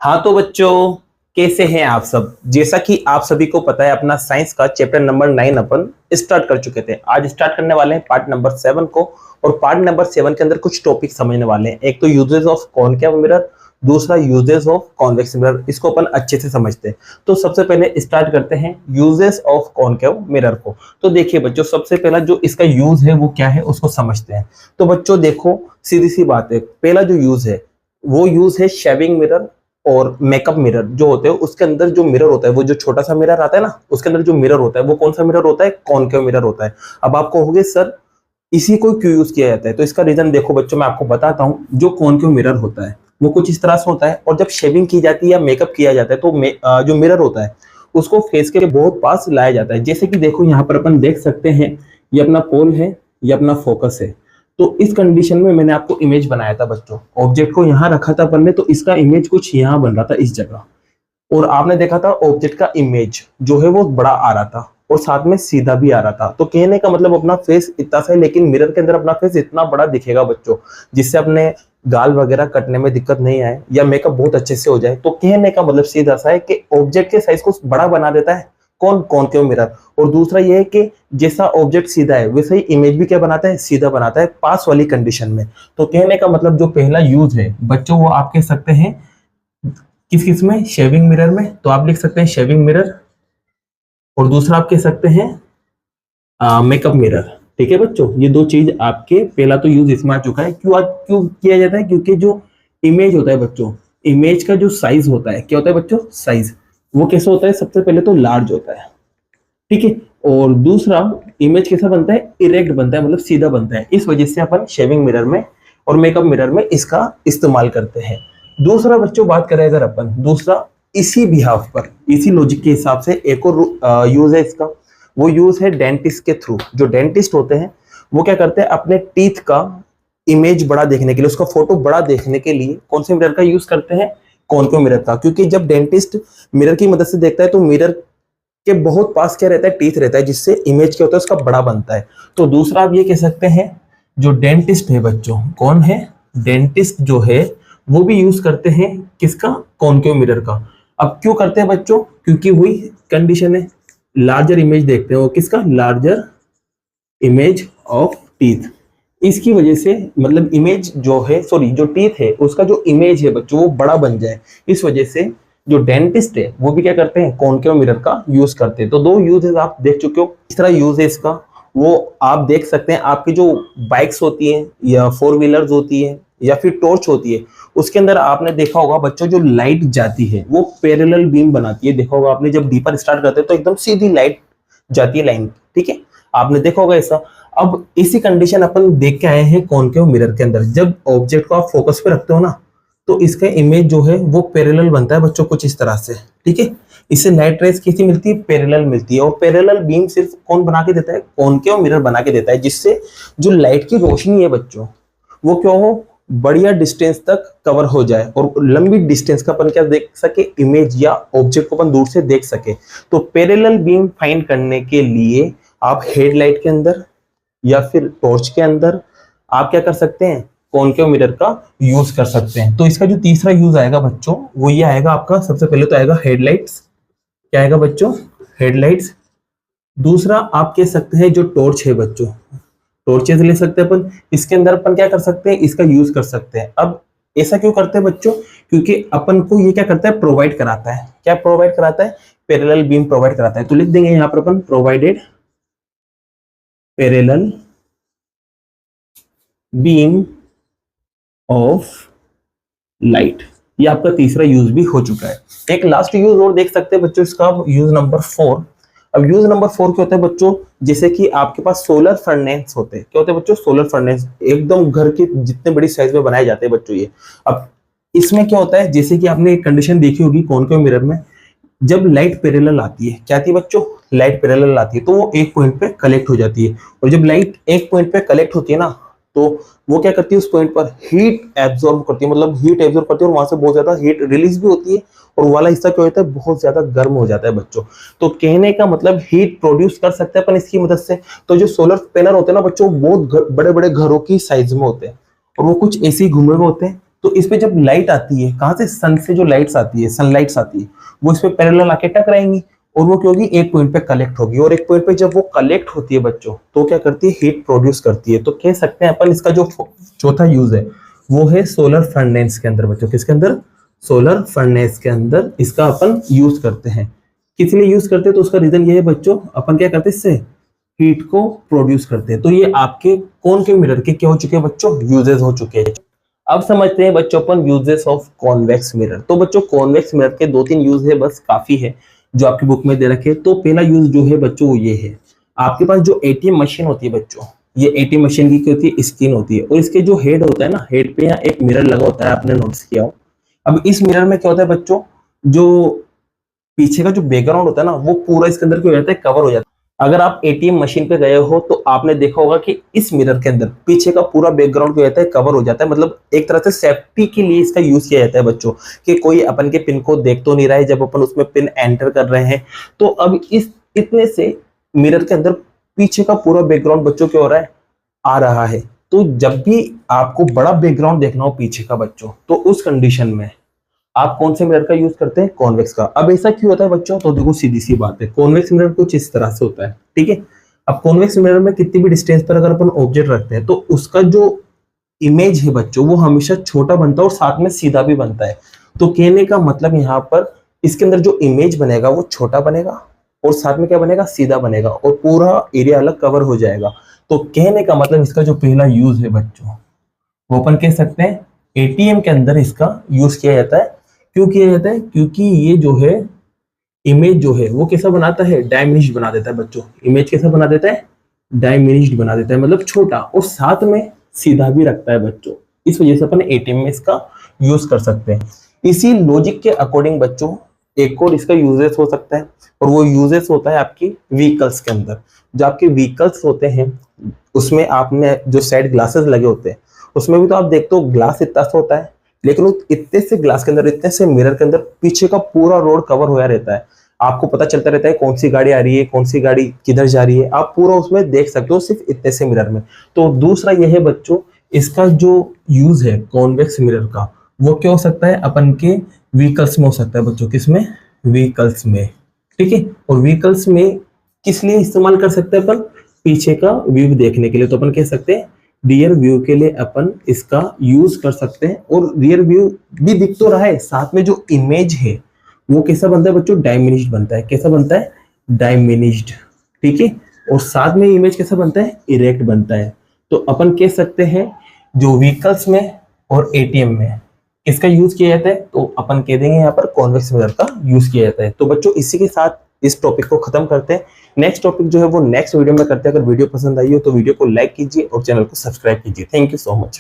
हाँ तो बच्चों, कैसे हैं आप सब। जैसा कि आप सभी को पता है, अपना साइंस का चैप्टर नंबर 9 अपन स्टार्ट कर चुके थे। आज स्टार्ट करने वाले हैं पार्ट नंबर 7 को। और पार्ट नंबर 7 के अंदर कुछ टॉपिक समझने वाले हैं। एक तो यूजेस ऑफ कॉनकेव मिरर, दूसरा यूजेस ऑफ कॉन्वेक्स मिरर। इसको अपन अच्छे से समझते हैं। तो सबसे पहले स्टार्ट करते हैं यूजेस ऑफ कॉनकेव मिरर को। तो देखिए बच्चों, सबसे पहला जो इसका यूज है वो क्या है उसको समझते हैं। तो बच्चों देखो, सीधी सी बात है, पहला जो यूज है वो यूज है शेविंग मिरर और मेकअप मिरर जो होते हैं। उसके अंदर जो मिरर होता है, वो जो छोटा सा मिरर आता है ना, उसके अंदर जो मिरर होता है वो कौन सा मिरर होता है? कॉनकेव मिरर होता है। अब आप कहोगे सर इसी को क्यों यूज किया जाता है? तो इसका रीजन देखो बच्चों, मैं आपको बताता हूँ। जो कॉनकेव मिरर होता है वो कुछ इस तरह से होता है, और जब शेविंग की जाती है या मेकअप किया जाता है तो जो मिरर होता है उसको फेस के बहुत पास लाया जाता है। जैसे कि देखो यहाँ पर अपन देख सकते हैं, ये अपना पोल है, ये अपना फोकस है। तो इस कंडीशन में मैंने आपको इमेज बनाया था बच्चों, ऑब्जेक्ट को यहाँ रखा था अपन ने, तो इसका इमेज कुछ यहाँ बन रहा था इस जगह। और आपने देखा था ऑब्जेक्ट का इमेज जो है वो बड़ा आ रहा था और साथ में सीधा भी आ रहा था। तो कहने का मतलब अपना फेस इतना सा है, लेकिन मिरर के अंदर अपना फेस इतना बड़ा दिखेगा बच्चों, जिससे अपने गाल वगैरह कटने में दिक्कत नहीं आए या मेकअप बहुत अच्छे से हो जाए। तो कहने का मतलब सीधा सा है कि ऑब्जेक्ट के साइज को बड़ा बना देता है कौन? Concave mirror. और दूसरा ये है कि जैसा ऑब्जेक्ट सीधा है वैसे ही इमेज भी क्या बनाता है? सीधा बनाता है, पास वाली कंडीशन में। तो कहने का मतलब जो पहला यूज है बच्चों, वो आप कह सकते हैं किस किस में? शेविंग मिरर में। तो आप लिख सकते हैं शेविंग मिरर, और दूसरा आप कह सकते हैं मेकअप मिरर। ठीक है बच्चों, ये दो चीज आपके पहला तो यूज इसमें आ चुका है। क्यों किया जाता है? क्योंकि जो इमेज होता है बच्चों, इमेज का जो साइज होता है, क्या होता है बच्चों? साइज। वो कैसे होता है? सबसे पहले तो लार्ज होता है, ठीक है। और दूसरा, इमेज कैसा बनता है? इरेक्ट बनता है, मतलब सीधा बनता है। इस वजह से अपन शेविंग मिरर में और मेकअप मिरर में इसका इस्तेमाल करते हैं। दूसरा बच्चों बात करें अगर अपन, दूसरा इसी बिहाफ पर, इसी लॉजिक के हिसाब से एक और यूज है इसका। वो यूज है डेंटिस्ट के थ्रू। जो डेंटिस्ट होते हैं वो क्या करते हैं? अपने टीथ का इमेज बड़ा देखने के लिए, उसका फोटो बड़ा देखने के लिए कौन से मिरर का यूज करते हैं? कॉनकेव मिरर का। क्योंकि जब डेंटिस्ट मिरर की मदद से देखता है तो मिरर के बहुत पास क्या रहता है? टीथ रहता है, जिससे इमेज क्या होता है? उसका बड़ा बनता है। तो दूसरा आप ये कह सकते हैं, जो डेंटिस्ट है बच्चों, कौन है? डेंटिस्ट जो है वो भी यूज करते हैं किसका? कॉनकेव मिरर का। अब क्यों करते हैं बच्चों? क्योंकि वही कंडीशन है, लार्जर इमेज देखते हैं। वो किसका? Larger image of teeth. इसकी वजह से मतलब इमेज जो है, सॉरी जो टीथ है उसका जो इमेज है बच्चों वो बड़ा बन जाए। इस वजह से जो डेंटिस्ट है वो भी क्या करते हैं? कॉनकेव मिरर का यूज करते हैं। तो दो यूजेस आप देख चुके हो। इस तरह यूज है इसका, वो आप देख सकते हैं। आपकी जो बाइक्स होती हैं या फोर व्हीलर्स होती है या फिर टॉर्च होती है, उसके अंदर आपने देखा होगा बच्चों, जो लाइट जाती है वो पैरेलल बीम बनाती है। देखा होगा आपने, जब डीपर स्टार्ट करते हैं तो एकदम सीधी लाइट जाती है लाइन, ठीक है, आपने देखा होगा ऐसा। अब इसी कंडीशन अपन देख के आए हैं कॉनकेव मिरर के अंदर। जब ऑब्जेक्ट को आप फोकस पे रखते हो ना, तो इसका इमेज जो है वो पैरेलल बनता है बच्चों, कुछ इस तरह से, ठीक है। इससे लाइट रेस कैसी मिलती है? पैरेलल मिलती है। और पैरेलल बीम सिर्फ कौन बना के देता है? कॉनकेव मिरर बना के देता है, जिससे जो लाइट की रोशनी है बच्चों वो क्या हो? बढ़िया डिस्टेंस तक कवर हो जाए, और लंबी डिस्टेंस का अपन क्या देख सके? इमेज या ऑब्जेक्ट को अपन दूर से देख सके। तो पैरेलल बीम फाइंड करने के लिए आप हेडलाइट के अंदर या फिर टॉर्च के अंदर आप क्या कर सकते हैं? कॉनकेव मिरर का यूज कर सकते हैं। तो इसका जो तीसरा यूज आएगा बच्चों वो ये आएगा आपका, सबसे पहले तो आएगा हेडलाइट्स। क्या आएगा बच्चों? हेडलाइट्स। दूसरा आप कह सकते हैं जो टॉर्च है बच्चों, टॉर्चेस ले सकते हैं अपन। इसके अंदर अपन क्या कर सकते हैं? इसका यूज कर सकते हैं। अब ऐसा क्यों करते हैं बच्चों? क्योंकि अपन को ये क्या करता है? प्रोवाइड कराता है। क्या प्रोवाइड कराता है? पैरेलल बीम प्रोवाइड कराता है। तो लिख देंगे यहाँ पर अपन, provided parallel beam of light. ये आपका तीसरा यूज भी हो चुका है। एक लास्ट यूज और देख सकते हैं बच्चों इसका, यूज नंबर 4। अब यूज नंबर 4 क्या होता है बच्चों? जैसे कि आपके पास सोलर फर्नेस होते हैं। क्या होते हैं बच्चों? सोलर फर्नेस एकदम घर के जितने बड़ी साइज में बनाए जाते हैं बच्चों ये। अब इसमें क्या होता है? जैसे कि आपने एक कंडीशन देखी होगी कॉनकेव मिरर में, जब लाइट पैरेलल आती है, क्या आती है बच्चों? लाइट पैरेलल आती है तो वो एक पॉइंट पे कलेक्ट हो जाती है। और जब लाइट एक पॉइंट पे कलेक्ट होती है ना, तो वो क्या करती है? उस पॉइंट पर हीट एब्जॉर्ब करती है, मतलब हीट एब्जॉर्ब करती है, और वहां से बहुत ज्यादा हीट रिलीज भी होती है। और वाला हिस्सा क्या होता है? बहुत ज्यादा गर्म हो जाता है बच्चों। तो कहने का मतलब हीट प्रोड्यूस कर सकते हैं अपन इसकी मदद से। तो जो सोलर पैनल होते हैं ना बच्चों, बहुत बड़े बड़े घरों की साइज में होते हैं, और वो कुछ ऐसे ही घूमे हुए होते हैं। तो इस पे जब लाइट आती है, कहां से, सन से जो लाइट्स आती है, सनलाइट्स आती है, वो इस पे पैरेलल आके टकराएंगी और वो क्या होगी, एक पॉइंट पे कलेक्ट होगी, और एक पॉइंट पे जब वो कलेक्ट होती है बच्चों, तो क्या करती है, हीट प्रोड्यूस करती है। तो कह सकते हैं अपन इसका जो चौथा यूज है वो है सोलर फर्नेस के अंदर बच्चों। किसके अंदर, सोलर फर्नेस के अंदर इसका अपन यूज करते हैं। किस लिए यूज करते हैं, तो उसका रीजन ये है बच्चों, अपन क्या करते हैं, इससे हीट को प्रोड्यूस करते हैं। तो ये आपके कौन के मिरर के क्या हो चुके हैं बच्चों, यूजेस हो चुके हैं। अब समझते हैं बच्चों अपन यूजेस ऑफ कॉन्वेक्स मिरर। तो बच्चों कॉन्वेक्स मिरर के 2-3 यूज है, बस काफी है जो आपकी बुक में दे रखे। तो पहला यूज जो है बच्चों वो ये है, आपके पास जो एटीएम मशीन होती है बच्चों, ये एटीएम मशीन की क्या होती है, स्क्रीन होती है, और इसके जो हेड होता है ना, हेड पे यहाँ एक मिरर लगा होता है, आपने नोटिस किया हो। अब इस मिरर में क्या होता है बच्चों, जो पीछे का जो बैकग्राउंड होता है ना, वो पूरा इसके अंदर क्या हो जाता है, कवर हो जाता है। अगर आप एटीएम मशीन पे गए हो तो आपने देखा होगा कि इस मिरर के अंदर पीछे का पूरा बैकग्राउंड क्या होता है, कवर हो जाता है। मतलब एक तरह से सेफ्टी के लिए इसका यूज किया जाता है बच्चों, कि कोई अपन के पिन को देख तो नहीं रहा है जब अपन उसमें पिन एंटर कर रहे हैं। तो अब इस इतने से मिरर के अंदर पीछे का पूरा बैकग्राउंड बच्चों क्या हो रहा है, आ रहा है। तो जब भी आपको बड़ा बैकग्राउंड देखना हो पीछे का बच्चों, तो उस कंडीशन में आप कौन से मिरर का यूज करते हैं, कॉन्वेक्स का। अब ऐसा क्यों होता है बच्चों, तो देखो सीधी सी बात है, कॉन्वेक्स मिरर कुछ इस तरह से होता है, ठीक है। अब कॉन्वेक्स मिरर में कितनी भी डिस्टेंस पर अगर अपन ऑब्जेक्ट रखते हैं तो उसका जो इमेज है बच्चों वो हमेशा छोटा बनता है और साथ में सीधा भी बनता है। तो कहने का मतलब यहाँ पर इसके अंदर जो इमेज बनेगा वो छोटा बनेगा और साथ में क्या बनेगा, सीधा बनेगा, और पूरा एरिया अलग कवर हो जाएगा। तो कहने का मतलब इसका जो पहला यूज है बच्चों, वो अपन कह सकते हैं एटीएम के अंदर इसका यूज किया जाता है। क्यों किया जाता है, क्योंकि ये जो है इमेज जो है वो कैसा बनाता है, डायमिनिश्ड बना देता है बच्चों। इमेज कैसा बना देता है, डायमिनिश्ड बना देता है, मतलब छोटा, और साथ में सीधा भी रखता है बच्चों। इस वजह से अपन एटीएम में इसका यूज कर सकते हैं। इसी लॉजिक के अकॉर्डिंग बच्चों एक और इसका यूजेस हो सकता है, और वो यूजेस होता है आपकी व्हीकल्स के अंदर। जो आपके व्हीकल्स होते हैं उसमें आपने जो साइड ग्लासेस लगे होते हैं, उसमें भी तो आप देखते हो ग्लास इतना सा होता है, लेकिन इतने से ग्लास के अंदर, इतने से मिरर के अंदर पीछे का पूरा रोड कवर होया रहता है। आपको पता चलता रहता है कौन सी गाड़ी आ रही है, कौन सी गाड़ी किधर जा रही है, आप पूरा उसमें देख सकते हो सिर्फ इतने से मिरर में। तो दूसरा यह है बच्चों, इसका जो यूज है कॉन्वेक्स मिरर का, वो क्या हो सकता है, अपन के व्हीकल्स में हो सकता है बच्चों। किसमें, व्हीकल्स में, ठीक है। और व्हीकल्स में किस लिए इस्तेमाल कर सकते हैं अपन, पीछे का व्यू देखने के लिए। तो अपन कह सकते हैं रियर व्यू के लिए अपन इसका यूज कर सकते हैं। और रियर व्यू भी दिख तो रहा है, साथ में जो इमेज है वो कैसा बनता है बच्चों, डायमिनिश्ड बनता है। कैसा बनता है, डायमिनिश्ड, ठीक है। और साथ में इमेज कैसा बनता है, इरेक्ट बनता है। तो अपन कह सकते हैं जो व्हीकल्स में और एटीएम में इसका यूज किया जाता है, तो अपन कह देंगे यहाँ पर कॉन्वेक्स मिरर का यूज किया जाता है। तो बच्चों इसी के साथ इस टॉपिक को खत्म करते हैं। नेक्स्ट टॉपिक जो है वो नेक्स्ट वीडियो में करते हैं। अगर वीडियो पसंद आई हो तो वीडियो को लाइक कीजिए और चैनल को सब्सक्राइब कीजिए। Thank you so much.